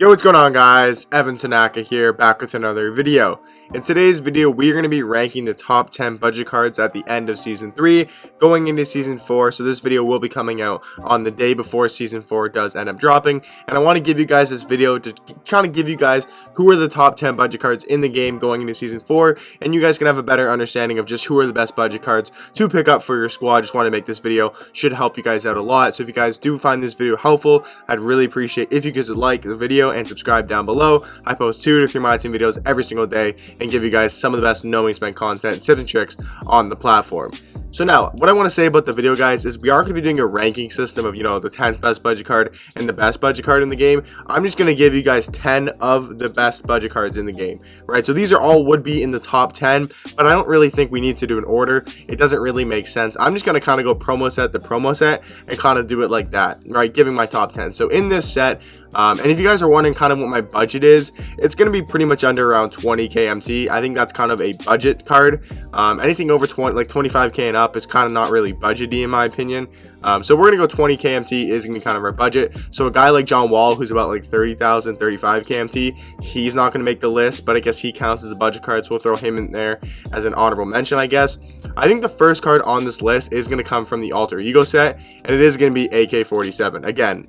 Yo, what's going on, guys? Evan Tanaka here, back with another video. In today's video, we are going to be ranking the top 10 budget cards at the end of Season 3, going into Season 4, so this video will be coming out on the day before Season 4 does end up dropping, and I want to give you guys this video to kind of give you guys who are the top 10 budget cards in the game going into Season 4, and you guys can have a better understanding of just who are the best budget cards to pick up for your squad. Just want to make this video, should help you guys out a lot, so if you guys do find this video helpful, I'd really appreciate if you could like the video and subscribe down below. I post 2 to 3 Myteam videos every single day and give you guys some of the best no money spent content, tips and tricks on the platform. So now, what I want to say about the video, guys, is we aren't going to be doing a ranking system of, the 10th best budget card and the best budget card in the game. I'm just going to give you guys 10 of the best budget cards in the game, right? So these are all would be in the top 10, but I don't really think we need to do an order. It doesn't really make sense. I'm just going to kind of go promo set to promo set and kind of do it like that, right? Giving my top 10. So in this set, and if you guys are wondering kind of what my budget is, it's going to be pretty much under around 20k MT. I think that's kind of a budget card. Anything over 25k and up is kind of not really budgety in my opinion. So we're going to go 20k MT is going to be kind of our budget. So a guy like John Wall, who's about like 30,000, 35k MT, he's not going to make the list, but I guess he counts as a budget card, so we'll throw him in there as an honorable mention, I guess. I think the first card on this list is going to come from the Alter Ego set, and it is going to be AK-47. Again,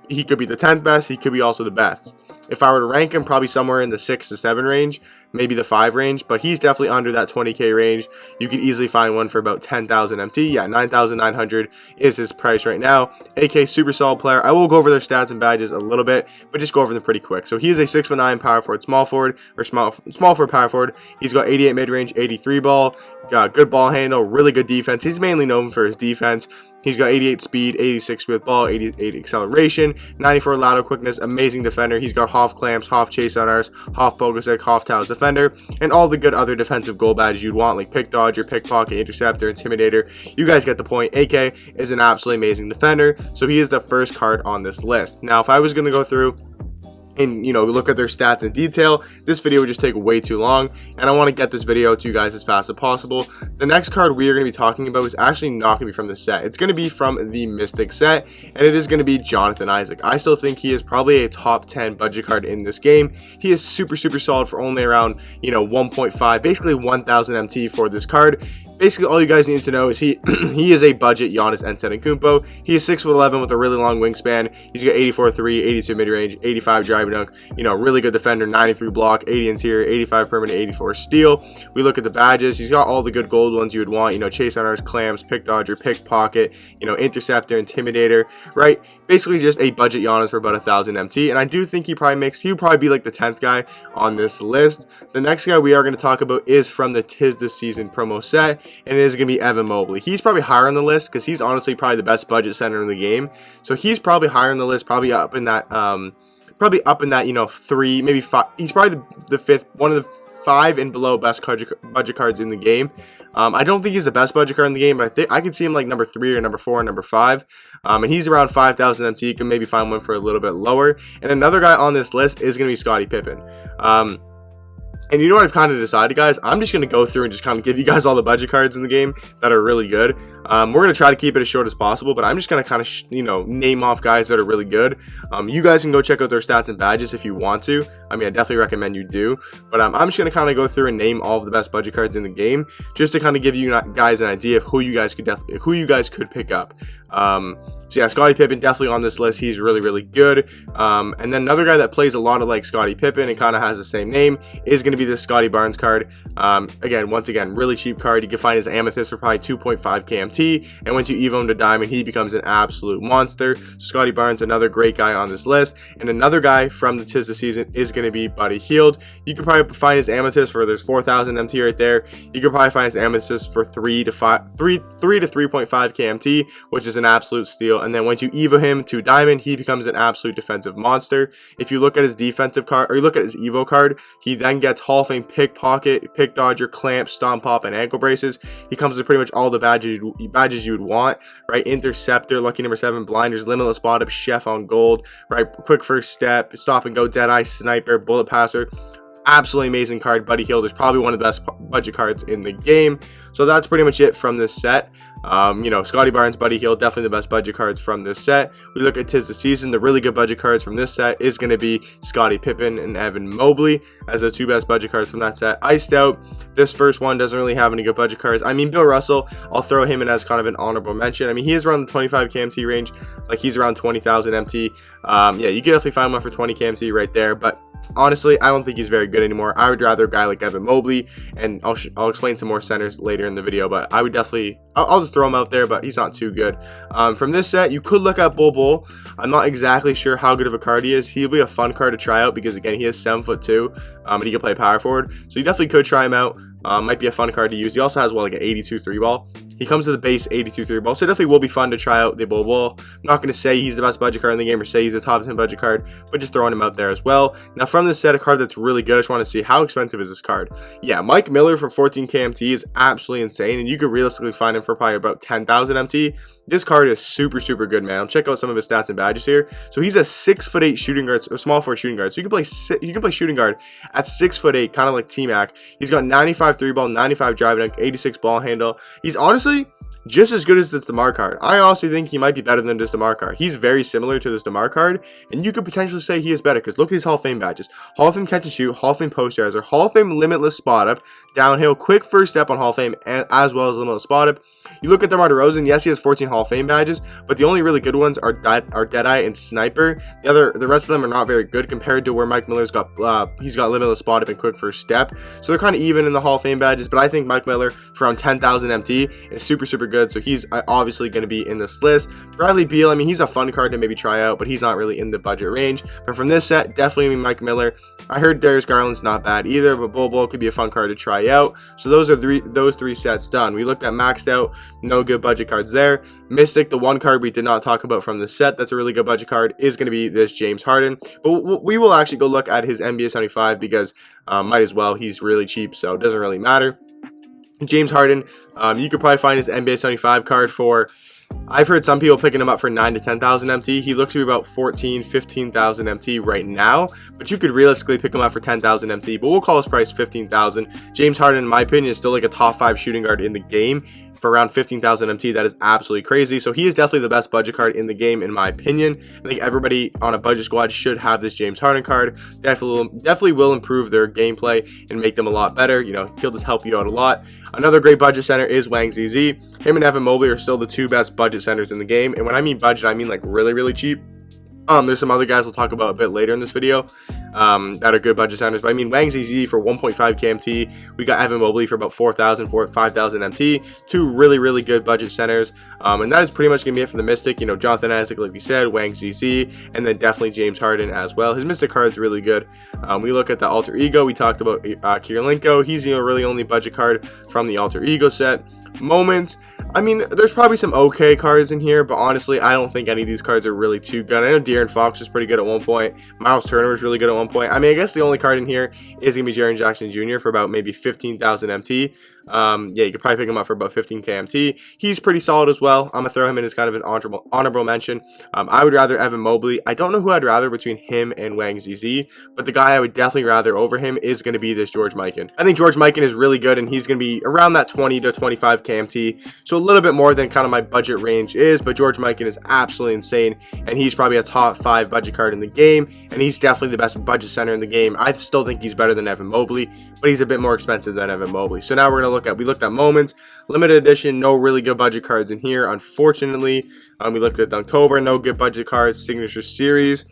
he could be the 10th best, he could be also the best. If I were to rank him, probably somewhere in the 6 to 7 range, maybe the 5 range, but he's definitely under that 20k range. You could easily find one for about 10,000 MT. Yeah, 9,900 is his price right now. AK, super solid player. I will go over their stats and badges a little bit, but just go over them pretty quick. So he is a 6'9" power forward, small forward, or small forward, power forward. He's got 88 mid-range, 83 ball, got good ball handle, really good defense. He's mainly known for his defense. He's got 88 speed, 86 with ball, 88 acceleration, 94 lateral quickness, amazing defender. He's got half clamps, half chase on ours, half Bogosic, half Taos defender, and all the good other defensive goal badges you'd want, like pick dodger, pickpocket, interceptor, intimidator. You guys get the point. AK is an absolutely amazing defender, so he is the first card on this list. Now, if I was going to go through and look at their stats in detail, this video would just take way too long, and I want to get this video to you guys as fast as possible. The next card we are going to be talking about is actually not going to be from the set. It's going to be from the Mystic set, and it is going to be Jonathan Isaac. I still think he is probably a top 10 budget card in this game. He is super solid for only around 1.5, basically 1,000 MT for this card. Basically, all you guys need to know is he is a budget Giannis Antetokounmpo. He is 6'11" with a really long wingspan. He's got 84-3, 82 mid-range, 85 driving dunk. Really good defender, 93 block, 80 interior, 85 permanent, 84 steal. We look at the badges. He's got all the good gold ones you would want. Chase on ours, clamps, pick dodger, pickpocket, interceptor, intimidator, right? Basically, just a budget Giannis for about 1,000 MT. And I do think he would probably be like the 10th guy on this list. The next guy we are going to talk about is from the Tis This Season promo set, and it is going to be Evan Mobley. He's probably higher on the list because he's honestly probably the best budget center in the game. So he's probably higher on the list, probably up in that 3, maybe 5. He's probably the 5th, one of the 5 and below best budget cards in the game. I don't think he's the best budget card in the game, but I think I could see him like number 3 or number 4 or number 5. And he's around 5,000 MT. You can maybe find one for a little bit lower. And another guy on this list is going to be Scottie Pippen. And you know what I've kind of decided, guys? I'm just going to go through and just kind of give you guys all the budget cards in the game that are really good. We're going to try to keep it as short as possible, but I'm just going to kind of, name off guys that are really good. You guys can go check out their stats and badges if you want to. I mean, I definitely recommend you do. But I'm just going to kind of go through and name all of the best budget cards in the game, just to kind of give you guys an idea of who you guys could pick up. So yeah, Scottie Pippen definitely on this list. He's really good. And then another guy that plays a lot of like Scottie Pippen and kind of has the same name is going to be this Scottie Barnes card. Once again, really cheap card. You can find his Amethyst for probably 2.5 KMT, and once you evo him to Diamond, he becomes an absolute monster. Scottie Barnes, another great guy on this list. And another guy from the Tis the Season is going to be Buddy Hield. You could probably find his Amethyst for, there's 4,000 MT right there. You could probably find his Amethyst for 3 to 3.5 KMT, which is an absolute steal. And then once you evo him to Diamond, he becomes an absolute defensive monster. If you look at his defensive card, or you look at his evo card, he then gets Hall of Fame pickpocket, pick dodger, clamp, stomp pop, and ankle braces. He comes with pretty much all the badges you would want, right? Interceptor, lucky number 7, blinders, limitless spot up, chef on gold, right? Quick first step, stop and go, dead eye, sniper, bullet passer. Absolutely amazing card. Buddy Hield is probably one of the best budget cards in the game. So that's pretty much it from this set. Scotty Barnes, Buddy Hield, definitely the best budget cards from this set. We look at Tis the Season. The really good budget cards from this set is going to be Scottie Pippen and Evan Mobley as the two best budget cards from that set. Iced Out, this first one doesn't really have any good budget cards. I mean, Bill Russell, I'll throw him in as kind of an honorable mention. I mean, he is around the 25 KMT range. Like, he's around 20,000 MT. Yeah, you can definitely find one for 20 KMT right there, but honestly, I don't think he's very good anymore. I would rather a guy like Evan Mobley, and I'll explain some more centers later in the video, but I would definitely, I'll just throw him out there, but he's not too good. From this set, you could look at Bol. I'm not exactly sure how good of a card he is. He'll be a fun card to try out because, again, he is 7'2", and he can play power forward, so you definitely could try him out. Might be a fun card to use. He also has, like an 82 3-ball. He comes to the base 82 3-ball, so it definitely will be fun to try out the Bol. I'm not going to say he's the best budget card in the game or say he's a top 10 budget card, but just throwing him out there as well. Now, from this set, a card that's really good, I just want to see how expensive is this card. Yeah, Mike Miller for 14 KMT is absolutely insane, and you could realistically find him for probably about 10,000 MT. This card is super good, man. I'll check out some of his stats and badges here. So he's a 6'8" shooting guard, or small forward shooting guard. So you can play shooting guard at 6'8", kind of like T-Mac. He's got 95 3-ball, 95 drive dunk, 86 ball handle. He's honestly just as good as this DeMar card. I honestly think he might be better than this DeMar card. He's very similar to this DeMar card, and you could potentially say he is better because look at these Hall of Fame badges. Hall of Fame catch and shoot, Hall of Fame posterizer, Hall of Fame limitless spot up, downhill, quick first step on Hall of Fame, and as well as limitless spot up. You look at DeMar DeRozan, yes, he has 14 Hall of Fame badges, but the only really good ones are Deadeye and Sniper. The rest of them are not very good compared to where Mike Miller's got, he's got limitless spot up and quick first step. So they're kind of even in the Hall of Fame badges, but I think Mike Miller for around 10,000 MT is super good, so he's obviously going to be in this list. Bradley Beal, I mean, he's a fun card to maybe try out, but he's not really in the budget range. But from this set, definitely Mike Miller. I heard Darius Garland's not bad either, but Bol could be a fun card to try out. So those are those three sets done. We looked at maxed out, no good budget cards there. Mystic, the one card we did not talk about from this set that's a really good budget card, is going to be this James Harden. But we will actually go look at his NBA 75 because might as well. He's really cheap, so it doesn't really matter. James Harden, you could probably find his NBA 75 card for, I've heard some people picking him up for 9 to 10,000 MT. He looks to be about 14, 15,000 MT right now, but you could realistically pick him up for 10,000 MT, but we'll call his price 15,000. James Harden, in my opinion, is still like a top 5 shooting guard in the game. For around 15,000 MT, that is absolutely crazy. So he is definitely the best budget card in the game, in my opinion. I think everybody on a budget squad should have this James Harden card. Definitely will improve their gameplay and make them a lot better. You know, he'll just help you out a lot. Another great budget center is Wang ZZ. Him and Evan Mobley are still the two best budget centers in the game. And when I mean budget, I mean like really cheap. There's some other guys we'll talk about a bit later in this video that are good budget centers, but I mean Wang ZZ for 1.5 KMT. We got Evan Mobley for about 4,000, 5,000 MT. Two really good budget centers, and that is pretty much gonna be it for the Mystic. You know, Jonathan Isaac, like we said, Wang ZZ, and then definitely James Harden as well. His Mystic card is really good. We look at the Alter Ego. We talked about Kirilenko. He's the really only budget card from the Alter Ego set. Moments, I mean, there's probably some okay cards in here, but honestly, I don't think any of these cards are really too good. I know De'Aaron Fox was pretty good at one point. Miles Turner was really good at one point. I mean, I guess the only card in here is going to be Jaren Jackson Jr. for about maybe 15,000 MT. Yeah, you could probably pick him up for about 15 KMT. He's pretty solid as well. I'm going to throw him in as kind of an honorable mention. I would rather Evan Mobley. I don't know who I'd rather between him and Wang ZZ, but the guy I would definitely rather over him is going to be this George Mikan. I think George Mikan is really good, and he's going to be around that 20 to 25 KMT, so a little bit more than kind of my budget range is, but George Mikan is absolutely insane, and he's probably a top 5 budget card in the game, and he's definitely the best budget center in the game. I still think he's better than Evan Mobley, but he's a bit more expensive than Evan Mobley. So now we're going to we looked at moments, limited edition, no really good budget cards in here, unfortunately. We looked at Dunktober, no good budget cards, signature series.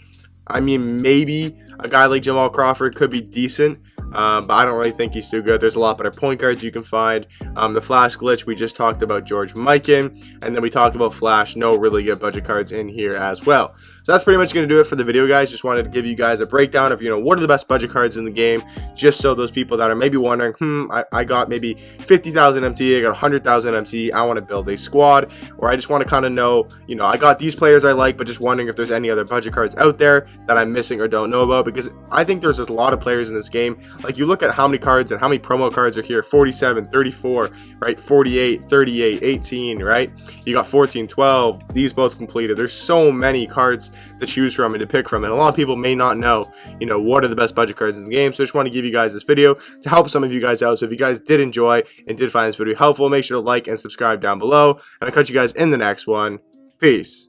I mean, maybe a guy like Jamal Crawford could be decent, but I don't really think he's too good. There's a lot better point guards you can find. The Flash glitch, we just talked about George Mikan, and then we talked about Flash, no really good budget cards in here as well. So that's pretty much going to do it for the video, guys. Just wanted to give you guys a breakdown of, what are the best budget cards in the game, just so those people that are maybe wondering, I got maybe 50,000 MT, I got 100,000 MT, I want to build a squad, or I just want to kind of know, I got these players I like, but just wondering if there's any other budget cards out there that I'm missing or don't know about, because I think there's just a lot of players in this game. Like, you look at how many cards and how many promo cards are here: 47, 34, right, 48, 38, 18, right? You got 14, 12, these both completed. There's so many cards to choose from and to pick from. And a lot of people may not know, what are the best budget cards in the game. So I just want to give you guys this video to help some of you guys out. So if you guys did enjoy and did find this video helpful, make sure to like and subscribe down below. And I'll catch you guys in the next one. Peace.